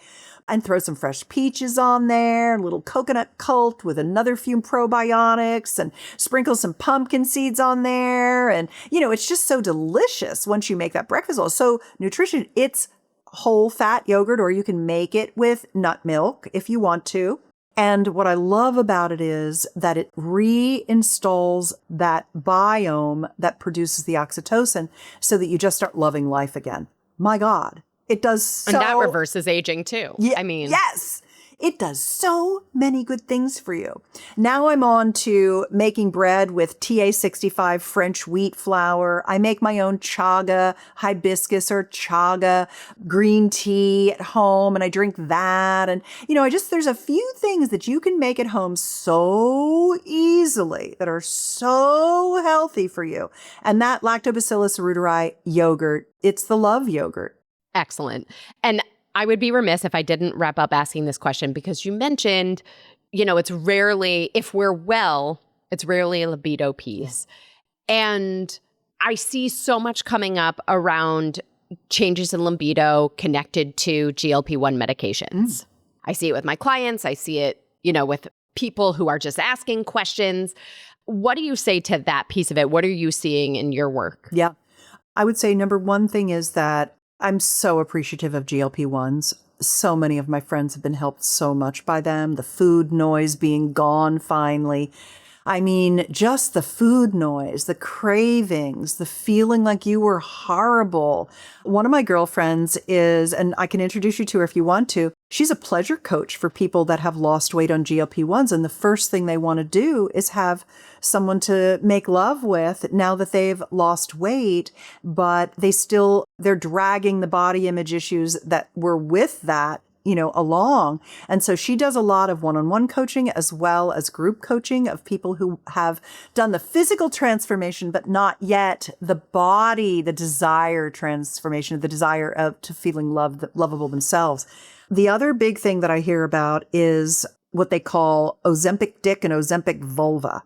And throw some fresh peaches on there, a little coconut cult with another few probiotics, and sprinkle some pumpkin seeds on there. And, it's just so delicious once you make that breakfast bowl. So nutrition, it's whole fat yogurt, or you can make it with nut milk if you want to. And what I love about it is that it reinstalls that biome that produces the oxytocin so that you just start loving life again. My God. It does so... And that reverses aging too. Yeah, yes. It does so many good things for you. Now I'm on to making bread with TA65 French wheat flour. I make my own chaga, hibiscus or chaga green tea at home, and I drink that. And, there's a few things that you can make at home so easily that are so healthy for you. And that Lactobacillus reuteri yogurt, it's the love yogurt. Excellent. And I would be remiss if I didn't wrap up asking this question because you mentioned, it's rarely, if we're well, it's rarely a libido piece. Yeah. And I see so much coming up around changes in libido connected to GLP-1 medications. I see it with my clients. I see it, with people who are just asking questions. What do you say to that piece of it? What are you seeing in your work? Yeah. I would say number one thing is that I'm so appreciative of GLP-1s. So many of my friends have been helped so much by them. The food noise being gone finally. I mean, just the food noise, the cravings, the feeling like you were horrible. One of my girlfriends is, and I can introduce you to her if you want to, she's a pleasure coach for people that have lost weight on GLP-1s. And the first thing they want to do is have someone to make love with now that they've lost weight, but they're dragging the body image issues that were with that along. And so she does a lot of one-on-one coaching as well as group coaching of people who have done the physical transformation, but not yet the body, the desire transformation, the desire to feeling lovable themselves. The other big thing that I hear about is what they call Ozempic dick and Ozempic vulva.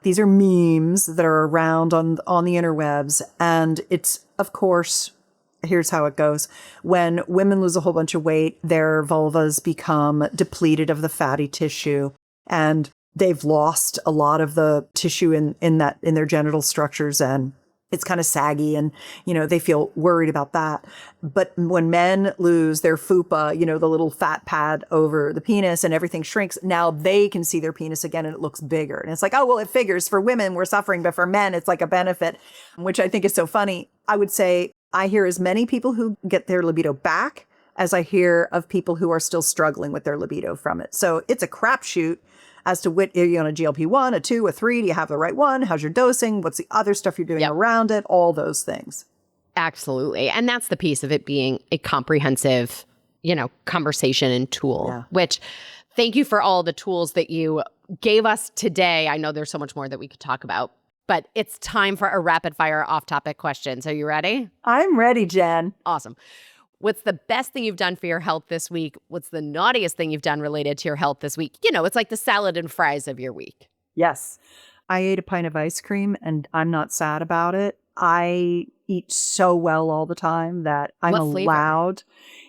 These are memes that are around on the interwebs. And it's, of course, here's how it goes. When women lose a whole bunch of weight, their vulvas become depleted of the fatty tissue, and they've lost a lot of the tissue in their genital structures, and it's kind of saggy, and they feel worried about that. But when men lose their fupa, the little fat pad over the penis, and everything shrinks, now they can see their penis again and it looks bigger. And it's like, oh, well, it figures for women we're suffering, but for men it's like a benefit, which I think is so funny. I would say I hear as many people who get their libido back as I hear of people who are still struggling with their libido from it. So it's a crapshoot as to what, are you on a GLP-1, a 2, a 3? Do you have the right one? How's your dosing? What's the other stuff you're doing around it? All those things. Absolutely. And that's the piece of it being a comprehensive, conversation and tool, which thank you for all the tools that you gave us today. I know there's so much more that we could talk about. But it's time for a rapid fire off-topic questions. Are you ready? I'm ready, Jen. Awesome. What's the best thing you've done for your health this week? What's the naughtiest thing you've done related to your health this week? It's like the salad and fries of your week. Yes. I ate a pint of ice cream and I'm not sad about it. I eat so well all the time that I'm allowed.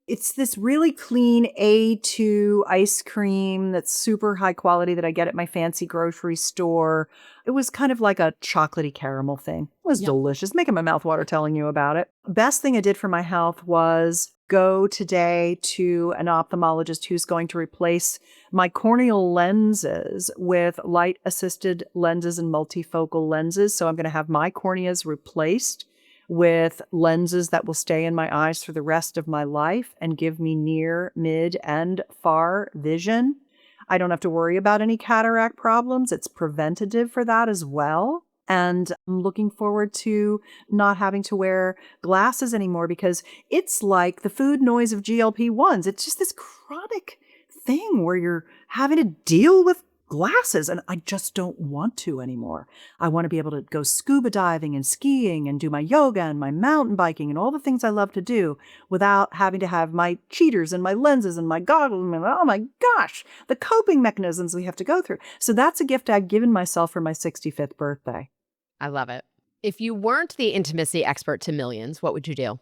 It's this really clean A2 ice cream that's super high quality that I get at my fancy grocery store. It was kind of like a chocolatey caramel thing. It was delicious. Making my mouth water telling you about it. Best thing I did for my health was go today to an ophthalmologist who's going to replace my corneal lenses with light-assisted lenses and multifocal lenses. So I'm going to have my corneas replaced with lenses that will stay in my eyes for the rest of my life and give me near, mid, and far vision. I don't have to worry about any cataract problems. It's preventative for that as well. And I'm looking forward to not having to wear glasses anymore because it's like the food noise of GLP-1s. It's just this chronic thing where you're having to deal with glasses, and I just don't want to anymore. I want to be able to go scuba diving and skiing and do my yoga and my mountain biking and all the things I love to do without having to have my cheaters and my lenses and my goggles and oh my gosh, the coping mechanisms we have to go through. So that's a gift I've given myself for my 65th birthday. I love it. If you weren't the intimacy expert to millions, what would you do?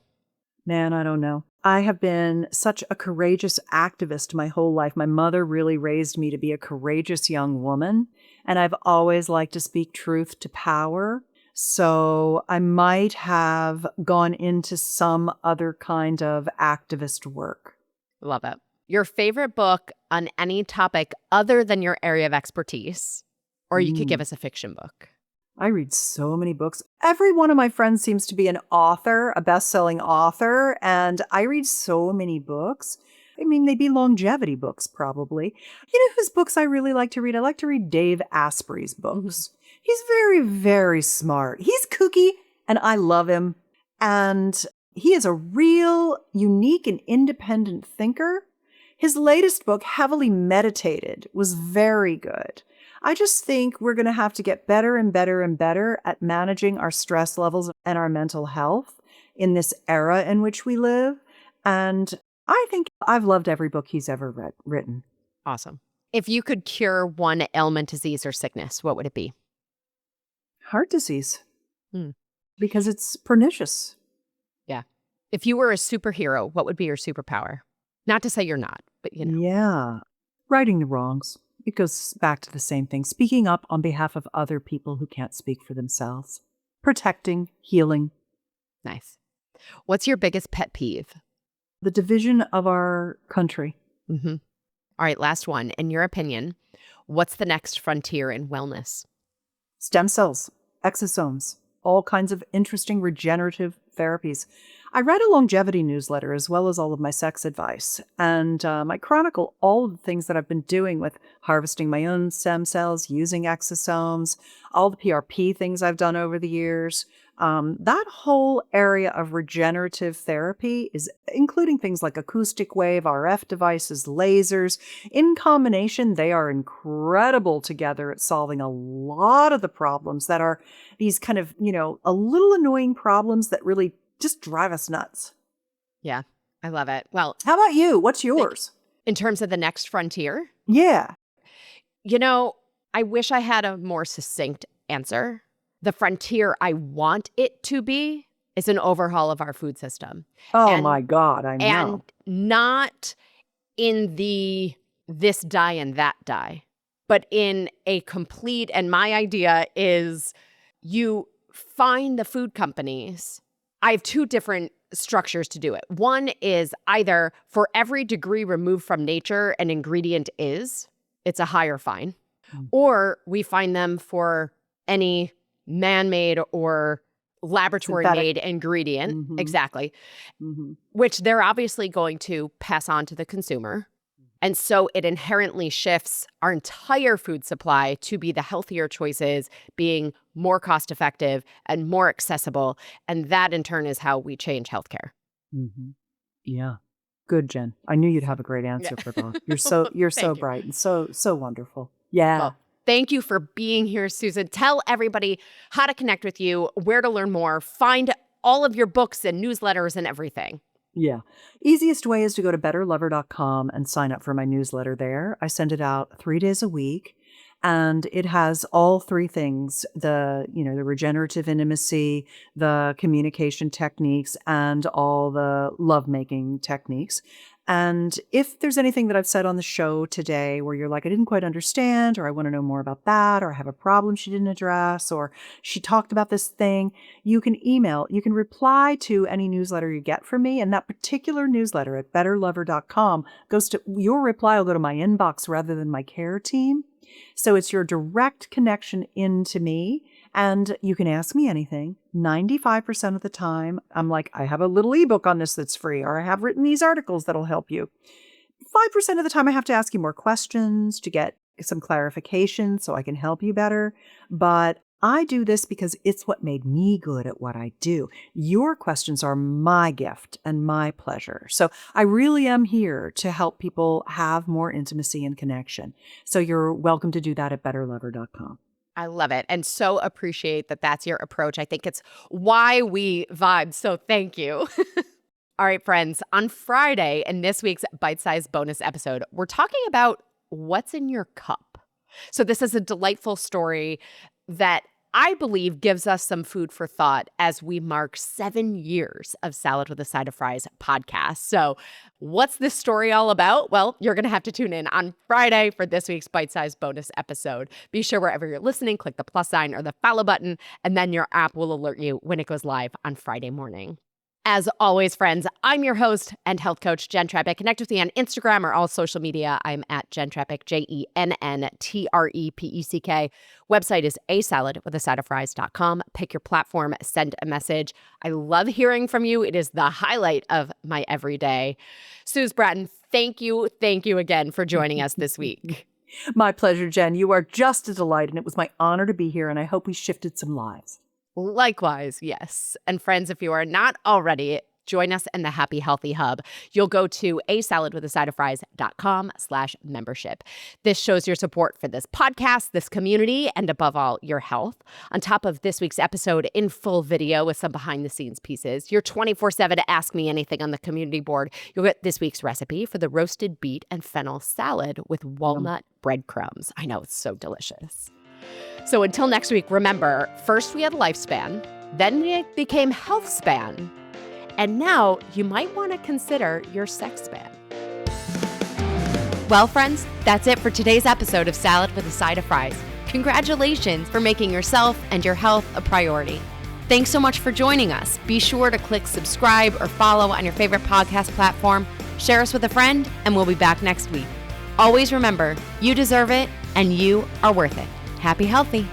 Man, I don't know. I have been such a courageous activist my whole life. My mother really raised me to be a courageous young woman, and I've always liked to speak truth to power. So I might have gone into some other kind of activist work. Love it. Your favorite book on any topic other than your area of expertise, or you could give us a fiction book. I read so many books. Every one of my friends seems to be an author, a best-selling author, and I read so many books. I mean, they'd be longevity books, probably. You know whose books I really like to read? I like to read Dave Asprey's books. He's very, very smart. He's kooky, and I love him. And he is a real, unique, and independent thinker. His latest book, Heavily Meditated, was very good. I just think we're going to have to get better and better and better at managing our stress levels and our mental health in this era in which we live. And I think I've loved every book he's ever written. Awesome. If you could cure one ailment, disease, or sickness, what would it be? Heart disease. Because it's pernicious. Yeah. If you were a superhero, what would be your superpower? Not to say you're not, but you know. Yeah. Righting the wrongs. It goes back to the same thing. Speaking up on behalf of other people who can't speak for themselves. Protecting, healing. Nice. What's your biggest pet peeve? The division of our country. All right, last one. In your opinion, what's the next frontier in wellness? Stem cells, exosomes, all kinds of interesting regenerative therapies. I write a longevity newsletter as well as all of my sex advice, and I chronicle all of the things that I've been doing with harvesting my own stem cells, using exosomes, all the PRP things I've done over the years. That whole area of regenerative therapy is including things like acoustic wave, RF devices, lasers. In combination, they are incredible together at solving a lot of the problems that are these kind of, a little annoying problems that really just drive us nuts. Yeah, I love it. Well, how about you? What's yours? In terms of the next frontier? Yeah. I wish I had a more succinct answer. The frontier I want it to be is an overhaul of our food system. Oh my God, I know. And not in the this die and that die, but in a complete, and my idea is you find the food companies. I have two different structures to do it. One is either for every degree removed from nature an ingredient is, it's a higher fine, or we find them for any man-made or laboratory-made ingredient, exactly, which they're obviously going to pass on to the consumer. And so it inherently shifts our entire food supply to be the healthier choices, being more cost-effective and more accessible. And that, in turn, is how we change healthcare. Yeah. Good, Jen. I knew you'd have a great answer for that. You're so bright and so wonderful. Yeah. Well, thank you for being here, Susan. Tell everybody how to connect with you, where to learn more, find all of your books and newsletters and everything. Yeah. Easiest way is to go to betterlover.com and sign up for my newsletter there. I send it out 3 days a week, and it has all three things, the regenerative intimacy, the communication techniques, and all the lovemaking techniques. And if there's anything that I've said on the show today where you're like, I didn't quite understand, or I want to know more about that, or I have a problem she didn't address, or she talked about this thing, you can reply to any newsletter you get from me. And that particular newsletter at betterlover.com your reply will go to my inbox rather than my care team. So it's your direct connection into me. And you can ask me anything. 95% of the time, I'm like, I have a little ebook on this that's free, or I have written these articles that'll help you. 5% of the time, I have to ask you more questions to get some clarification so I can help you better. But I do this because it's what made me good at what I do. Your questions are my gift and my pleasure. So I really am here to help people have more intimacy and connection. So you're welcome to do that at betterlover.com. I love it and so appreciate that that's your approach. I think it's why we vibe. So thank you. All right, friends, on Friday in this week's bite-sized bonus episode, we're talking about what's in your cup. So this is a delightful story that I believe gives us some food for thought as we mark 7 years of Salad with a Side of Fries podcast. So what's this story all about? Well, you're going to have to tune in on Friday for this week's bite-sized bonus episode. Be sure wherever you're listening, click the plus sign or the follow button, and then your app will alert you when it goes live on Friday morning. As always, friends, I'm your host and health coach, Jenn Trepeck. Connect with me on Instagram or all social media. I'm at Jenn Trepeck, JennTrepeck. Website is asaladwithasideoffries.com. Pick your platform, send a message. I love hearing from you. It is the highlight of my everyday. Susan Bratton, thank you again for joining us this week. My pleasure, Jen. You are just a delight, and it was my honor to be here, and I hope we shifted some lives. Likewise, yes. And friends, if you are not already, join us in the Happy Healthy Hub. You'll go to asaladwithasideoffries.com/membership. This shows your support for this podcast, this community, and above all, your health. On top of this week's episode in full video with some behind the scenes pieces, your 24/7 Ask Me Anything on the community board, you'll get this week's recipe for the roasted beet and fennel salad with walnut breadcrumbs. I know, it's so delicious. So until next week, remember, first we had lifespan, then we became health span, and now you might want to consider your sex span. Well, friends, that's it for today's episode of Salad with a Side of Fries. Congratulations for making yourself and your health a priority. Thanks so much for joining us. Be sure to click subscribe or follow on your favorite podcast platform. Share us with a friend, and we'll be back next week. Always remember, you deserve it, and you are worth it. Happy healthy.